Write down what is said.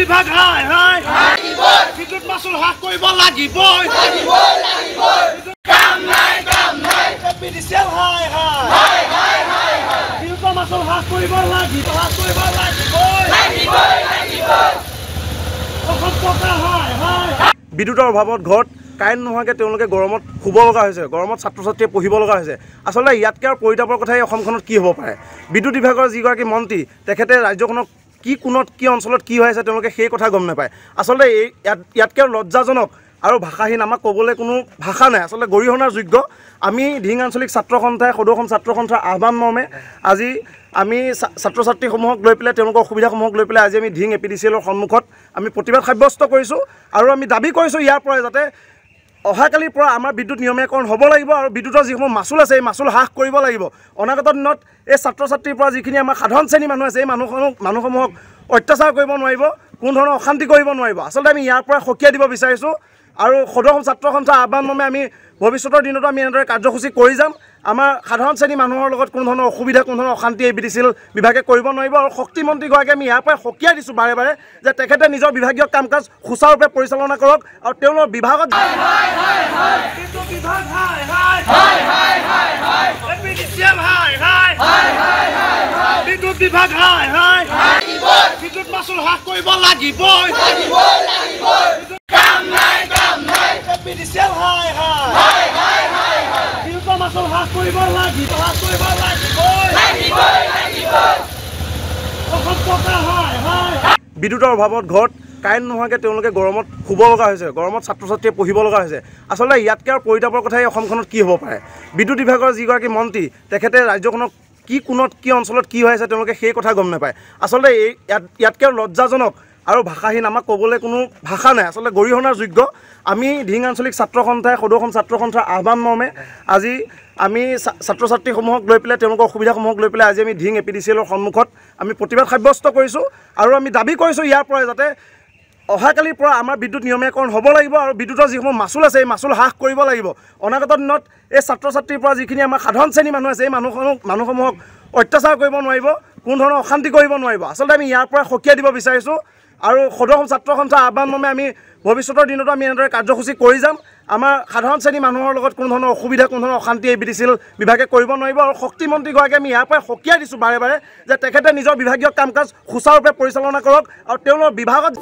বিভাগ বিদ্যুৎ মাচুল হ্ৰাস কৰিব লাগিবই বিদ্যুৎ মাচুল হ্ৰাস কৰিব বিদ্যুতৰ অভাৱত ঘৰত কাৰেণ্ট নোহোৱাকৈ তেওঁলোকে গৰমত শুব লগা হৈছে, গৰমত ছাত্ৰ ছাত্ৰীয়ে পঢ়িব লগা হৈছে। আচলতে ইয়াতকৈ আৰু পৰিতাপৰ কথা এই অসমখনত কি হ'ব পাৰে? বিদ্যুৎ বিভাগৰ যিগৰাকী মন্ত্ৰী তেখেতে ৰাজ্যখনক কি কোণত কি অঞ্চলত কি হৈ আছে তেওঁলোকে সেই কথা গম নাপায়। আচলতে ইয়াতকৈ আৰু লজ্জাজনক আৰু ভাষাহীন আমাক ক'বলৈ কোনো ভাষা নাই। আচলতে গৰিহণাৰ যোগ্য আমি ধিং আঞ্চলিক ছাত্ৰ সন্থাই সদৌ অসম ছাত্ৰ সন্থাৰ আহ্বান মৰ্মে আজি আমি ছাত্ৰ ছাত্ৰীসমূহক লৈ পেলাই তেওঁলোকৰ অসুবিধাসমূহক লৈ পেলাই আজি আমি ধিং APDCL সন্মুখত আমি প্ৰতিবাদ সাব্যস্ত কৰিছোঁ আৰু আমি দাবী কৰিছোঁ ইয়াৰ পৰাই যাতে অহাকালিৰ পৰা আমাৰ বিদ্যুৎ নিয়মীয়াকৰণ হ'ব লাগিব আৰু বিদ্যুতৰ যিসমূহ মাচুল আছে এই মাচুল হ্ৰাস কৰিব লাগিব। অনাগত দিনত এই ছাত্ৰ ছাত্ৰীৰ পৰা যিখিনি আমাৰ সাধাৰণ শ্ৰেণীৰ মানুহ আছে এই মানুহসমূহক অত্যাচাৰ কৰিব নোৱাৰিব, কোনো ধৰণৰ অশান্তি কৰিব নোৱাৰিব। আচলতে আমি ইয়াৰ পৰা সকীয়াই দিব বিচাৰিছোঁ আৰু সদৌ অসম ছাত্ৰ সন্থাৰ আহ্বান মৰ্মে আমি ভৱিষ্যতৰ দিনতো আমি এনেদৰে কাৰ্যসূচী কৰি যাম। আমাৰ সাধাৰণ শ্ৰেণীৰ মানুহৰ লগত কোনো ধৰণৰ অসুবিধা কোনো ধৰণৰ অশান্তি APDCL বিভাগে কৰিব নোৱাৰিব আৰু শক্তিমন্ত্ৰীগৰাকীক আমি ইয়াৰ পৰাই সকীয়াই দিছোঁ বাৰে বাৰে যে তেখেতে নিজৰ বিভাগীয় কাম কাজ সুচাৰুৰূপে পৰিচালনা কৰক আৰু তেওঁলোকৰ বিভাগত বিদ্যুৎ বিভাগ বিদ্যুৎ মাচুল হ্ৰাস কৰিব লাগিবই বিদ্যুতৰ অভাৱত ঘৰত কাৰেণ্ট নোহোৱাকৈ তেওঁলোকে গৰমত শুব লগা হৈছে, গৰমত ছাত্ৰ ছাত্ৰীয়ে পঢ়িব লগা হৈছে। আচলতে ইয়াতকৈ আৰু পৰিতাপৰ কথা এই অসমখনত কি হ'ব পাৰে? বিদ্যুৎ বিভাগৰ যিগৰাকী মন্ত্ৰী তেখেতে ৰাজ্যখনক কি কোণত কি অঞ্চলত কি হৈ আছে তেওঁলোকে সেই কথা গম নাপায়। আচলতে ইয়াতকৈ আৰু লজ্জাজনক আৰু ভাষাহীন আমাক ক'বলৈ কোনো ভাষা নাই। আচলতে গৰিহণাৰ যোগ্য আমি ধিং আঞ্চলিক ছাত্ৰ সন্থাই সদৌ অসম ছাত্ৰ সন্থাৰ আহ্বান মৰ্মে আজি আমি ছাত্ৰ ছাত্ৰীসমূহক লৈ পেলাই তেওঁলোকৰ অসুবিধাসমূহক লৈ পেলাই আজি আমি ধিং APDCL সন্মুখত আমি প্ৰতিবাদ সাব্যস্ত কৰিছোঁ আৰু আমি দাবী কৰিছোঁ ইয়াৰ পৰাই যাতে অহাকালিৰ পৰা আমাৰ বিদ্যুৎ নিয়মীয়াকৰণ হ'ব লাগিব আৰু বিদ্যুতৰ যিসমূহ মাচুল আছে এই মাচুল হ্ৰাস কৰিব লাগিব। অনাগত দিনত এই ছাত্ৰ ছাত্ৰীৰ পৰা যিখিনি আমাৰ সাধাৰণ শ্ৰেণীৰ মানুহ আছে এই মানুহসমূহক অত্যাচাৰ কৰিব নোৱাৰিব, কোনো ধৰণৰ অশান্তি কৰিব নোৱাৰিব। আচলতে আমি ইয়াৰ পৰা সকীয়াই দিব বিচাৰিছোঁ আৰু সদৌ অসম ছাত্ৰ সন্থাৰ আহ্বান মৰ্মে আমি ভৱিষ্যতৰ দিনতো আমি এনেদৰে কাৰ্যসূচী কৰি যাম। আমাৰ সাধাৰণ শ্ৰেণীৰ মানুহৰ লগত কোনো ধৰণৰ অসুবিধা কোনো ধৰণৰ অশান্তি APDCL বিভাগে কৰিব নোৱাৰিব আৰু শক্তিমন্ত্ৰীগৰাকীক আমি ইয়াৰ পৰাই সকীয়াই দিছোঁ বাৰে বাৰে যে তেখেতে নিজৰ বিভাগীয় কাম কাজ সুচাৰুৰূপে পৰিচালনা কৰক আৰু তেওঁলোকৰ বিভাগত